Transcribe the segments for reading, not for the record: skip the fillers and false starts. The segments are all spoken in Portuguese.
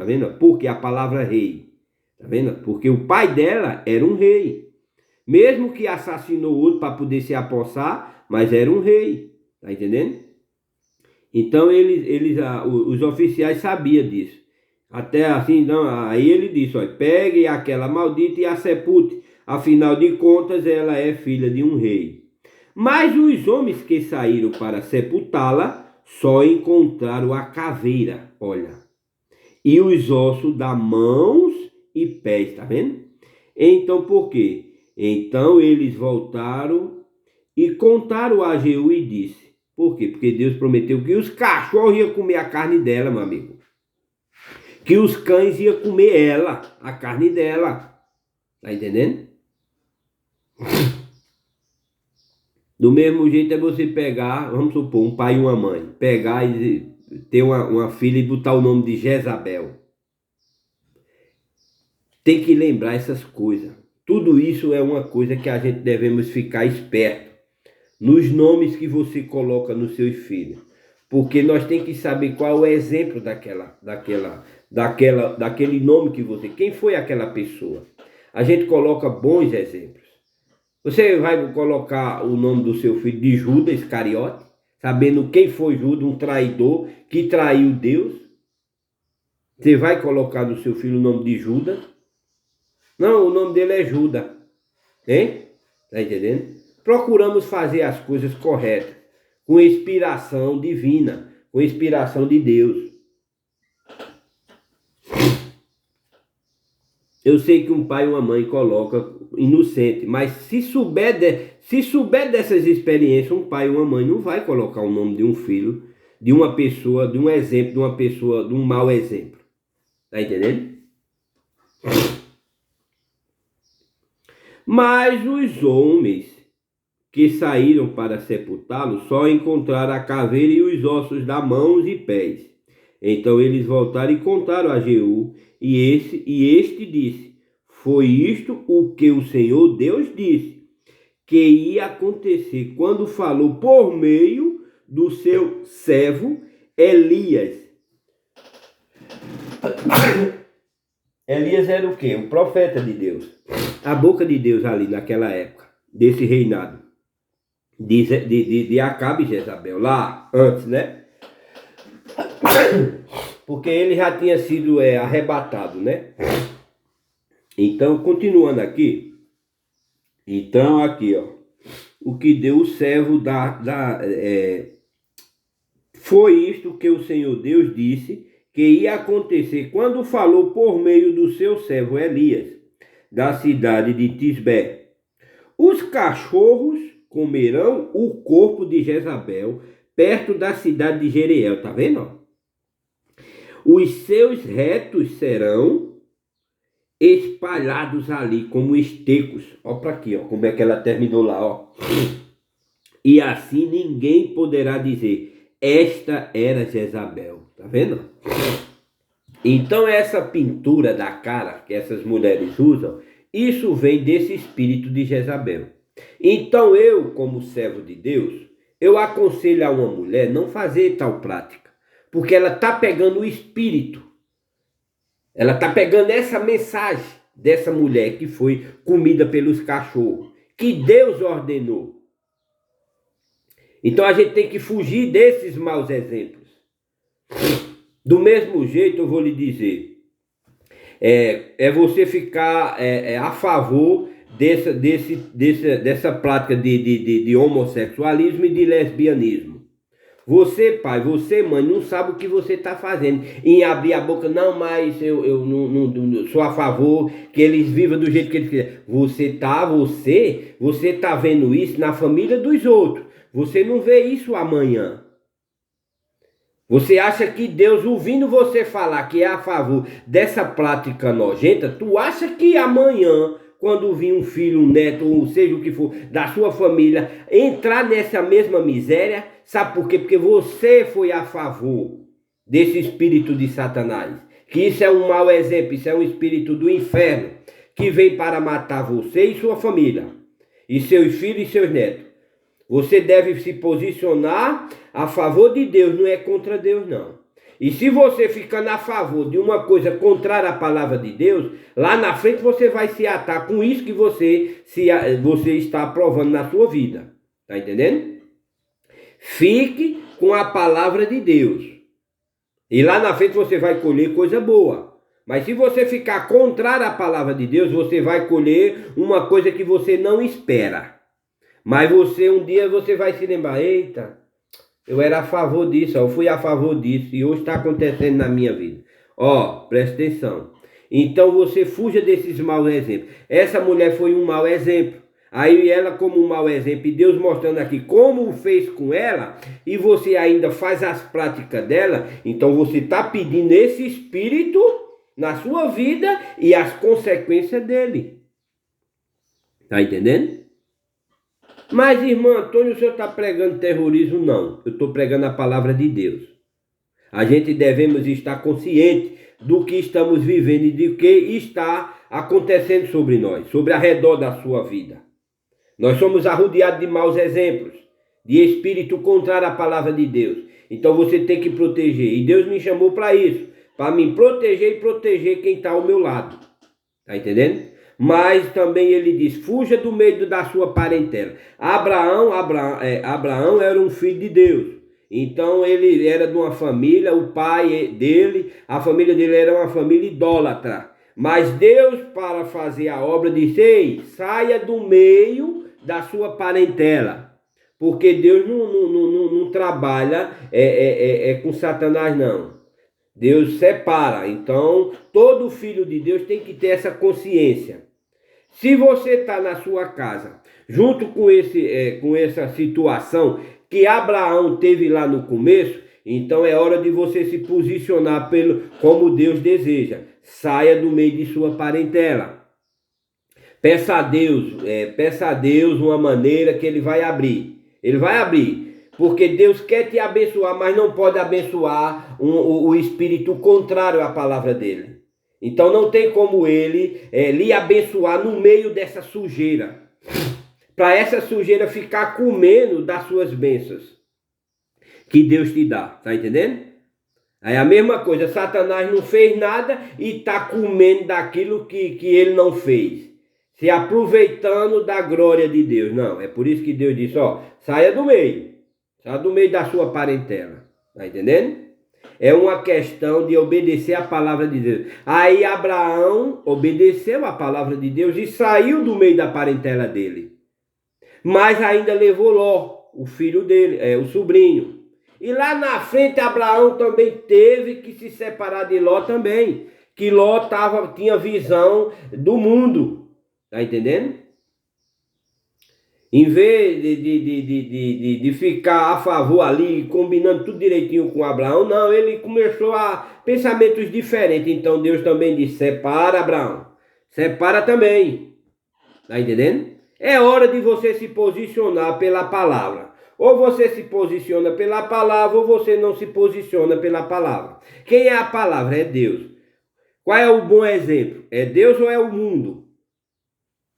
Tá vendo? Porque a palavra rei. Tá vendo? Porque o pai dela era um rei. Mesmo que assassinou outro para poder se apossar, mas era um rei. Tá entendendo? Então os oficiais sabiam disso. Até assim, não, aí ele disse, olha, pegue aquela maldita e a sepulte. Afinal de contas, ela é filha de um rei. Mas os homens que saíram para sepultá-la só encontraram a caveira, olha, e os ossos das mãos e pés, tá vendo? Então por quê? Então eles voltaram e contaram a Jeú e disse, por quê? Porque Deus prometeu que os cachorros iam comer a carne dela, meu amigo. Que os cães iam comer ela, a carne dela. Tá entendendo? Do mesmo jeito é você pegar, vamos supor, um pai e uma mãe. Pegar e ter uma filha e botar o nome de Jezabel. Tem que lembrar essas coisas. Tudo isso é uma coisa que a gente devemos ficar esperto. Nos nomes que você coloca nos seus filhos. Porque nós temos que saber qual é o exemplo daquele nome que você... Quem foi aquela pessoa? A gente coloca bons exemplos. Você vai colocar o nome do seu filho de Judas Iscariote, sabendo quem foi Judas, um traidor que traiu Deus? Você vai colocar no seu filho o nome de Judas? Não, o nome dele é Judas. Hein? Tá entendendo? Procuramos fazer as coisas corretas, com inspiração divina, com inspiração de Deus. Eu sei que um pai e uma mãe coloca inocente, mas se souber dessas experiências, um pai e uma mãe não vai colocar o nome de um filho, de uma pessoa, de um exemplo, de uma pessoa, de um mau exemplo. Tá entendendo? Mas os homens que saíram para sepultá-lo só encontraram a caveira e os ossos das mãos e pés. Então eles voltaram e contaram a Jeú, e este disse, foi isto o que o Senhor Deus disse, que ia acontecer quando falou por meio do seu servo Elias. Elias era o quê? O profeta de Deus. A boca de Deus ali naquela época, desse reinado. De Acabe e Jezabel, lá antes, né? Porque ele já tinha sido arrebatado, né? Então, continuando aqui. Então, aqui, ó. O que deu o servo foi isto que o Senhor Deus disse que ia acontecer quando falou por meio do seu servo Elias, da cidade de Tisbé. Os cachorros comerão o corpo de Jezabel perto da cidade de Jeriel, tá vendo? Os seus retos serão espalhados ali como estecos. Ó para aqui, ó, como é que ela terminou lá, ó. E assim ninguém poderá dizer, esta era Jezabel, tá vendo? Então essa pintura da cara que essas mulheres usam, isso vem desse espírito de Jezabel. Então eu, como servo de Deus, eu aconselho a uma mulher não fazer tal prática, porque ela está pegando o espírito, ela está pegando essa mensagem dessa mulher que foi comida pelos cachorros, que Deus ordenou. Então a gente tem que fugir desses maus exemplos. Do mesmo jeito eu vou lhe dizer, você ficar a favor dessa prática de homossexualismo e de lesbianismo. Você, pai, você, mãe, não sabe o que você está fazendo em abrir a boca, não, mas eu não sou a favor que eles vivam do jeito que eles quiserem. Você tá vendo isso na família dos outros. Você não vê isso amanhã. Você acha que Deus, ouvindo você falar que é a favor dessa prática nojenta, tu acha que amanhã, quando vir um filho, um neto, ou seja o que for, da sua família, entrar nessa mesma miséria, sabe por quê? Porque você foi a favor desse espírito de Satanás. Que isso é um mau exemplo, isso é um espírito do inferno, que vem para matar você e sua família, e seus filhos e seus netos. Você deve se posicionar a favor de Deus, não é contra Deus, não. E se você ficando a favor de uma coisa contrária à palavra de Deus, lá na frente você vai se atar com isso que você está aprovando na sua vida. Tá entendendo? Fique com a palavra de Deus. E lá na frente você vai colher coisa boa. Mas se você ficar contrário à palavra de Deus, você vai colher uma coisa que você não espera. Mas um dia você vai se lembrar, eita, eu era a favor disso, eu fui a favor disso e hoje está acontecendo na minha vida. Ó, presta atenção. Então você fuja desses maus exemplos. Essa mulher foi um mau exemplo. Aí ela como um mau exemplo, e Deus mostrando aqui como fez com ela, e você ainda faz as práticas dela, então você está pedindo esse espírito na sua vida e as consequências dele. Tá entendendo? Mas, irmão Antônio, o senhor está pregando terrorismo? Não, eu estou pregando a palavra de Deus. A gente devemos estar consciente do que estamos vivendo e do que está acontecendo sobre nós, sobre ao redor da sua vida. Nós somos arrodeados de maus exemplos, de espírito contrário à palavra de Deus. Então você tem que proteger. E Deus me chamou para isso, para me proteger e proteger quem está ao meu lado. Está entendendo? Mas também ele diz, fuja do meio da sua parentela. Abraão era um filho de Deus. Então ele era de uma família, o pai dele, a família dele era uma família idólatra. Mas Deus, para fazer a obra, disse, ei, saia do meio da sua parentela. Porque Deus não trabalha com Satanás, não. Deus separa. Então, todo filho de Deus tem que ter essa consciência. Se você está na sua casa, junto com essa situação que Abraão teve lá no começo, então é hora de você se posicionar como Deus deseja. Saia do meio de sua parentela. Peça a Deus uma maneira que Ele vai abrir. Ele vai abrir, porque Deus quer te abençoar, mas não pode abençoar o espírito contrário à palavra dele. Então não tem como Ele lhe abençoar no meio dessa sujeira, para essa sujeira ficar comendo das suas bênçãos que Deus te dá, tá entendendo? Aí a mesma coisa, Satanás não fez nada e está comendo daquilo que ele não fez, se aproveitando da glória de Deus. Não, é por isso que Deus disse, ó, saia do meio da sua parentela, tá entendendo? É uma questão de obedecer a palavra de Deus. Aí Abraão obedeceu a palavra de Deus e saiu do meio da parentela dele, mas ainda levou Ló, o filho dele, o sobrinho. E lá na frente Abraão também teve que se separar de Ló também, que Ló tinha visão do mundo. Tá entendendo? Em vez de ficar a favor ali, combinando tudo direitinho com Abraão, não, ele começou a pensamentos diferentes. Então Deus também disse, separa Abraão, separa também. Tá entendendo? É hora de você se posicionar pela palavra. Ou você se posiciona pela palavra, ou você não se posiciona pela palavra. Quem é a palavra? É Deus. Qual é o bom exemplo? É Deus ou é o mundo?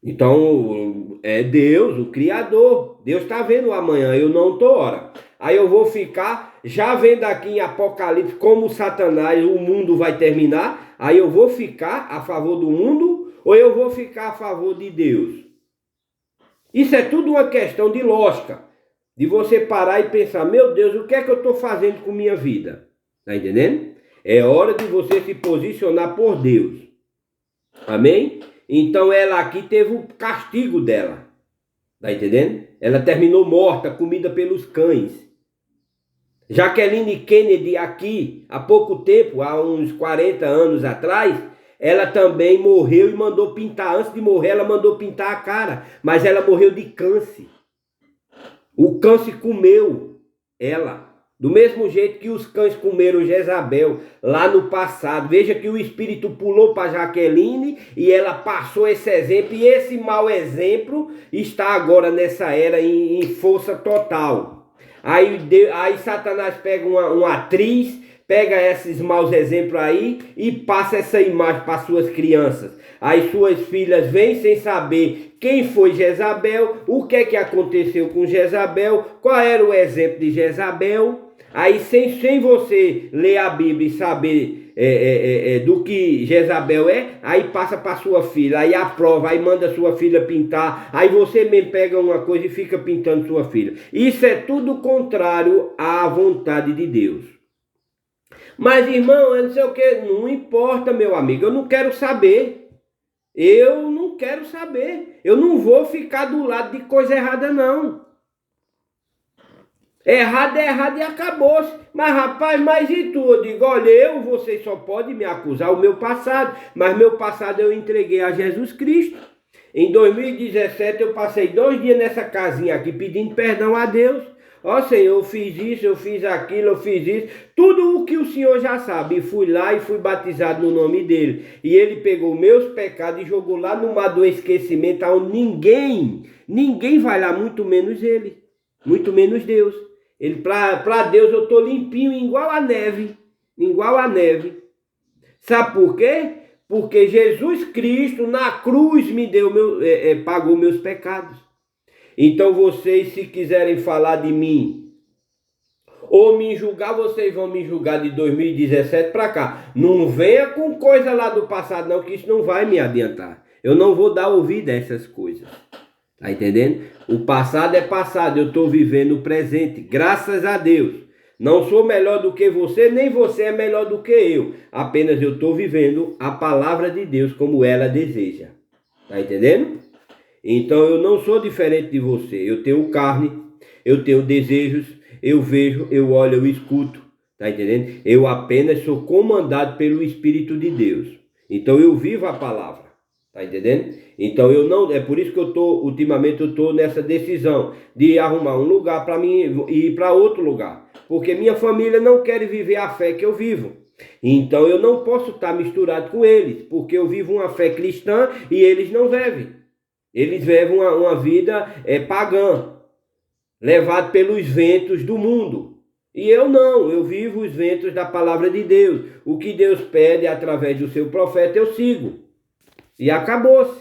Então, é Deus, o Criador. Deus está vendo o amanhã, eu não estou ora. Aí eu vou ficar, já vendo aqui em Apocalipse, como Satanás, o mundo vai terminar. Aí eu vou ficar a favor do mundo, ou eu vou ficar a favor de Deus? Isso é tudo uma questão de lógica. De você parar e pensar, meu Deus, o que é que eu estou fazendo com minha vida? Está entendendo? É hora de você se posicionar por Deus. Amém? Então ela aqui teve o castigo dela. Está entendendo? Ela terminou morta, comida pelos cães. Jaqueline Kennedy aqui, há pouco tempo, há uns 40 anos atrás, ela também morreu e mandou pintar. Antes de morrer, ela mandou pintar a cara. Mas ela morreu de câncer. O câncer comeu ela, do mesmo jeito que os cães comeram Jezabel lá no passado. Veja que o espírito pulou para Jaqueline e ela passou esse exemplo, e esse mau exemplo está agora nessa era em força total. Aí Satanás pega uma atriz, pega esses maus exemplos aí e passa essa imagem para suas crianças. Aí suas filhas vêm sem saber quem foi Jezabel, o que é que aconteceu com Jezabel, qual era o exemplo de Jezabel. Aí sem você ler a Bíblia e saber do que Jezabel é, aí passa para sua filha, aí aprova, aí manda sua filha pintar, aí você mesmo pega uma coisa e fica pintando sua filha. Isso é tudo contrário à vontade de Deus. Mas irmão, eu não sei o que, não importa, meu amigo, eu não quero saber. Eu não quero saber. Eu não vou ficar do lado de coisa errada, não. Errado é errado e acabou-se. Mas rapaz, mas e tu? Eu digo, olha, vocês só podem me acusar o meu passado. Mas meu passado eu entreguei a Jesus Cristo. Em 2017 eu passei 2 dias nessa casinha aqui pedindo perdão a Deus. Ó Senhor, eu fiz isso, eu fiz aquilo, eu fiz isso. Tudo o que o Senhor já sabe. E fui lá e fui batizado no nome dele. E ele pegou meus pecados e jogou lá no mar do esquecimento, onde ninguém vai lá, muito menos ele. Muito menos Deus. Ele, para Deus eu estou limpinho, igual a neve. Igual a neve. Sabe por quê? Porque Jesus Cristo na cruz me deu pagou meus pecados. Então vocês, se quiserem falar de mim ou me julgar, vocês vão me julgar de 2017 para cá. Não venha com coisa lá do passado não, que isso não vai me adiantar. Eu não vou dar ouvido a essas coisas. Tá entendendo? O passado é passado, eu estou vivendo o presente, graças a Deus. Não sou melhor do que você, nem você é melhor do que eu. Apenas eu estou vivendo a palavra de Deus como ela deseja. Tá entendendo? Então eu não sou diferente de você. Eu tenho carne, eu tenho desejos, eu vejo, eu olho, eu escuto. Tá entendendo? Eu apenas sou comandado pelo Espírito de Deus. Então eu vivo a palavra. Tá entendendo? Então eu não, é por isso que ultimamente eu estou nessa decisão de arrumar um lugar para mim ir para outro lugar. Porque minha família não quer viver a fé que eu vivo. Então eu não posso estar misturado com eles, porque eu vivo uma fé cristã e eles não vivem. Eles vivem uma vida pagã, levado pelos ventos do mundo. E eu não, eu vivo os ventos da palavra de Deus. O que Deus pede através do seu profeta eu sigo. E acabou-se.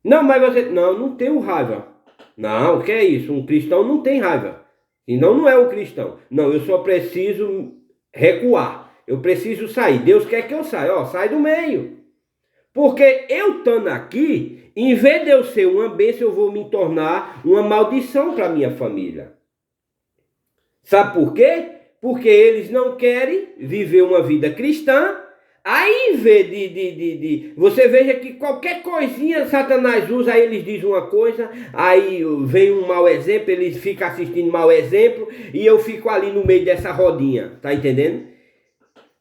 Não, mas você... Não tenho raiva. Não, o que é isso? Um cristão não tem raiva. Senão não é um cristão. Não, eu só preciso recuar. Eu preciso sair. Deus quer que eu saia. Ó, sai do meio. Porque eu estando aqui, em vez de eu ser uma bênção, eu vou me tornar uma maldição para minha família. Sabe por quê? Porque eles não querem viver uma vida cristã. Aí, em vez de você veja que qualquer coisinha Satanás usa, aí eles dizem uma coisa, aí vem um mau exemplo, eles ficam assistindo mau exemplo, e eu fico ali no meio dessa rodinha, tá entendendo?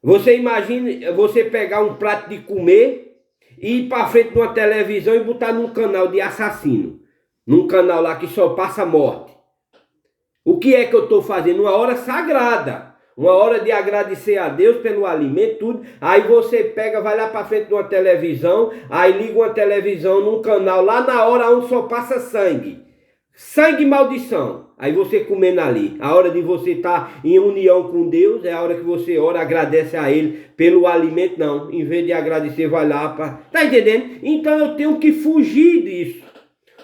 Você imagina você pegar um prato de comer e ir para frente de uma televisão e botar num canal de assassino, num canal lá que só passa morte. O que é que eu estou fazendo? Uma hora sagrada. Uma hora de agradecer a Deus pelo alimento, tudo. Aí você pega, vai lá para frente de uma televisão, aí liga uma televisão num canal, lá na hora onde só passa sangue. Sangue e maldição. Aí você comendo ali. A hora de você estar em união com Deus, é a hora que você ora, agradece a Ele pelo alimento, não. Em vez de agradecer, vai lá para... Tá entendendo? Então eu tenho que fugir disso.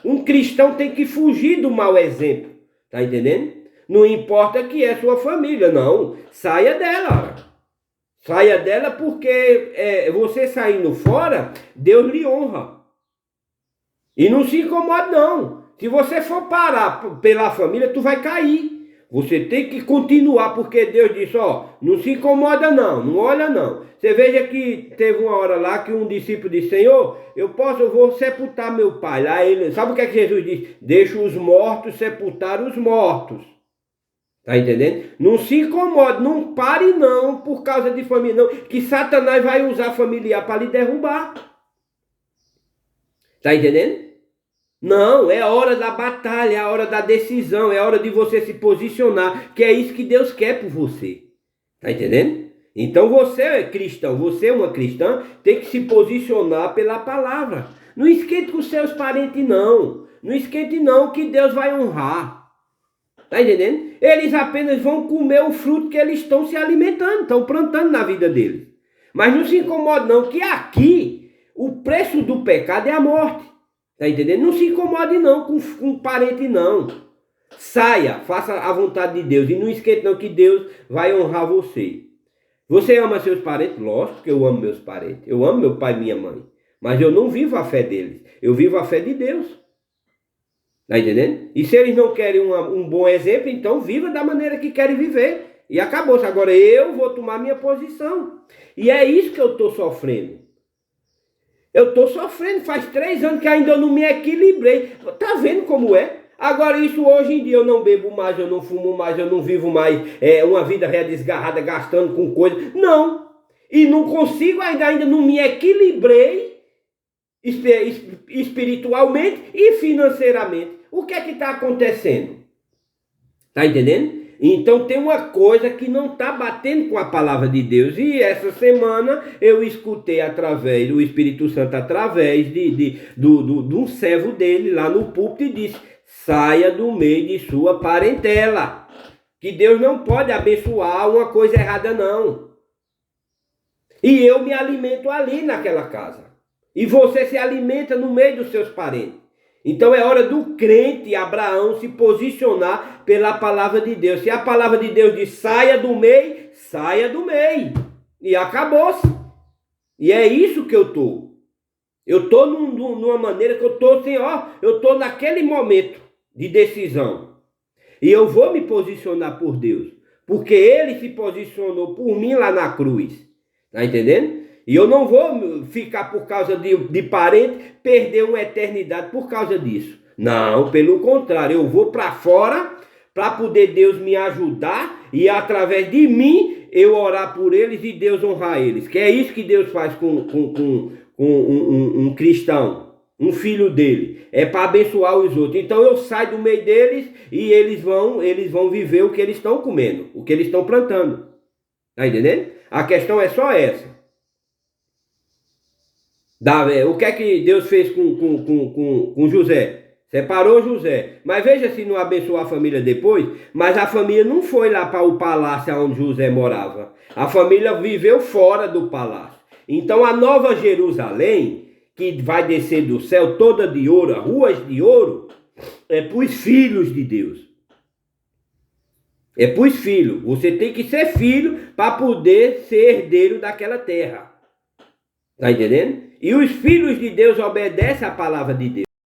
Um cristão tem que fugir do mau exemplo. Tá entendendo? Não importa que é sua família, não. Saia dela. Saia dela porque você saindo fora, Deus lhe honra. E não se incomode, não. Se você for parar pela família, tu vai cair. Você tem que continuar, porque Deus disse, ó, não se incomoda não, não olha não. Você veja que teve uma hora lá que um discípulo disse, Senhor, eu vou sepultar meu pai. Lá ele, sabe o que é que Jesus disse? Deixa os mortos sepultar os mortos. Tá entendendo? Não se incomode, não pare não por causa de família não, que Satanás vai usar familiar para lhe derrubar. Tá entendendo? Não, é a hora da batalha, é a hora da decisão, é a hora de você se posicionar, que é isso que Deus quer por você. Tá entendendo? Então você é cristão, você é uma cristã, tem que se posicionar pela palavra. Não esquente com seus parentes não. Não esquente não, que Deus vai honrar. Tá entendendo? Eles apenas vão comer o fruto que eles estão se alimentando, estão plantando na vida deles. Mas não se incomode não, que aqui o preço do pecado é a morte. Tá entendendo? Não se incomode não com parente não. saia, faça a vontade de Deus. E não esqueça não que Deus vai honrar você. Você ama seus parentes? Lógico que eu amo meus parentes. Eu amo meu pai e minha mãe. Mas eu não vivo a fé deles. Eu vivo a fé de Deus. Tá entendendo? E se eles não querem um bom exemplo, então viva da maneira que querem viver. E acabou-se. Agora eu vou tomar minha posição. E é isso que eu estou sofrendo. Eu estou sofrendo. Faz 3 anos que ainda eu não me equilibrei. Tá vendo como é? Agora isso hoje em dia eu não bebo mais, eu não fumo mais, eu não vivo mais uma vida desgarrada, gastando com coisas. Não. E não consigo ainda não me equilibrei espiritualmente e financeiramente. O que é que está acontecendo? Está entendendo? Então tem uma coisa que não está batendo com a palavra de Deus. E essa semana eu escutei através do Espírito Santo, através de um servo dele lá no púlpito, e disse: saia do meio de sua parentela. Que Deus não pode abençoar uma coisa errada, não. E eu me alimento ali naquela casa. E você se alimenta no meio dos seus parentes. Então é hora do crente Abraão se posicionar pela palavra de Deus. Se a palavra de Deus diz saia do meio, saia do meio. E acabou-se. E é isso que eu estou. Eu estou numa maneira que eu estou assim, eu estou naquele momento de decisão. E eu vou me posicionar por Deus. Porque Ele se posicionou por mim lá na cruz. Tá entendendo? E eu não vou ficar por causa de parente, perder uma eternidade por causa disso. Não, pelo contrário, eu vou para fora para poder Deus me ajudar e através de mim eu orar por eles e Deus honrar eles. Que é isso que Deus faz com um cristão, um filho dele. É para abençoar os outros. Então eu saio do meio deles e eles vão viver o que eles estão comendo, o que eles estão plantando. Tá entendendo? A questão é só essa. O que é que Deus fez com José? Separou José. Mas veja se não abençoou a família depois. Mas a família não foi lá para o palácio onde José morava. A família viveu fora do palácio. Então a Nova Jerusalém, que vai descer do céu toda de ouro, ruas de ouro, é para os filhos de Deus. É para os filhos. Você tem que ser filho para poder ser herdeiro daquela terra. Está entendendo? E os filhos de Deus obedecem à palavra de Deus.